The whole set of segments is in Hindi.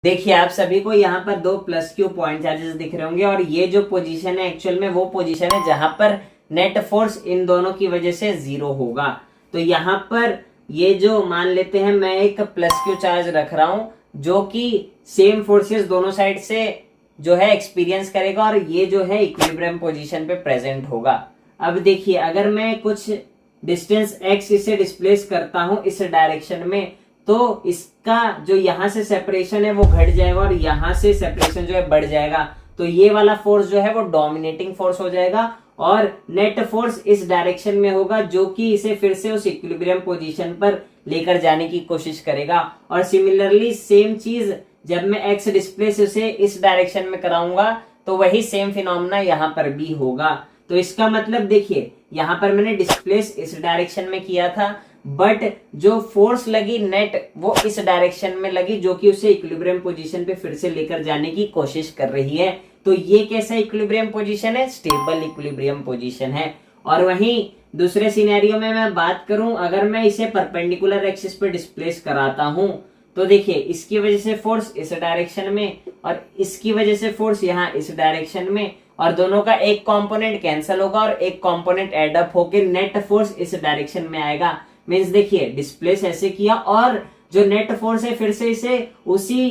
देखिए आप सभी को यहाँ पर दो प्लस क्यू पॉइंट चार्जेस दिख रहे होंगे और ये जो पोजीशन है एक्चुअल में वो पोजीशन है जहां पर नेट फोर्स इन दोनों की वजह से जीरो होगा। तो यहाँ पर ये जो मान लेते हैं मैं एक प्लस क्यू चार्ज रख रहा हूं जो कि सेम फोर्सेस दोनों साइड से जो है एक्सपीरियंस करेगा और ये जो है इक्विलिब्रियम पोजीशन पे प्रेजेंट होगा। अब देखिए अगर मैं कुछ डिस्टेंस x इसे डिस्प्लेस करता हूं इस डायरेक्शन में तो इसका जो यहां से सेपरेशन है वो घट जाएगा और यहां से सेपरेशन जो है बढ़ जाएगा। तो ये वाला फोर्स जो है वो डोमिनेटिंग फोर्स हो जाएगा और नेट फोर्स इस डायरेक्शन में होगा जो कि इसे फिर से उस इक्विलिब्रियम पोजीशन पर लेकर जाने की कोशिश करेगा। और सिमिलरली सेम चीज जब मैं एक्स डिस्प्लेस उसे इस डायरेक्शन में कराऊंगा तो वही सेम फिनोमेना यहाँ पर भी होगा। तो इसका मतलब देखिए यहाँ पर मैंने डिस्प्लेस इस डायरेक्शन में किया था बट जो फोर्स लगी नेट वो इस डायरेक्शन में लगी जो कि उसे इक्विलिब्रियम पोजीशन पे फिर से लेकर जाने की कोशिश कर रही है। तो ये कैसा इक्विलिब्रियम पोजीशन है? स्टेबल इक्विलिब्रियम पोजीशन है। और वहीं दूसरे सिनेरियो में मैं बात करूं अगर मैं इसे परपेंडिकुलर एक्सिस पे डिस्प्लेस कराता हूं तो देखिए इसकी वजह से फोर्स इस डायरेक्शन में और इसकी वजह से फोर्स यहाँ इस डायरेक्शन में और दोनों का एक कंपोनेंट कैंसिल होगा और एक कंपोनेंट एड अप होकर नेट फोर्स इस डायरेक्शन में आएगा। मींस देखिए डिस्प्लेस ऐसे किया और जो नेट फोर्स है फिर से इसे उसी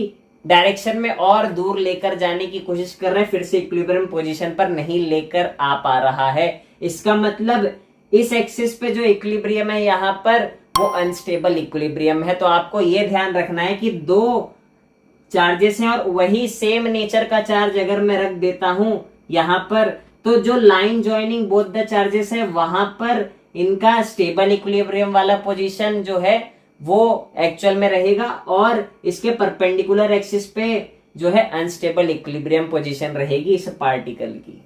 डायरेक्शन में और दूर लेकर जाने की कोशिश कर रहे हैं, फिर से इक्विलिब्रियम पोजीशन पर नहीं लेकर आ पा रहा है। इसका मतलब इस एक्सिस पे जो इक्विलिब्रियम है यहाँ पर वो अनस्टेबल इक्विलिब्रियम है। तो आपको ये ध्यान रखना है कि दो चार्जेस हैं और वही सेम नेचर का चार्ज अगर मैं रख देता हूं यहाँ पर तो जो line joining both the charges है वहां पर इनका स्टेबल इक्विलिब्रियम वाला पोजीशन जो है वो एक्चुअल में रहेगा और इसके परपेंडिकुलर एक्सिस पे जो है अनस्टेबल इक्विलिब्रियम पोजीशन रहेगी इस पार्टिकल की।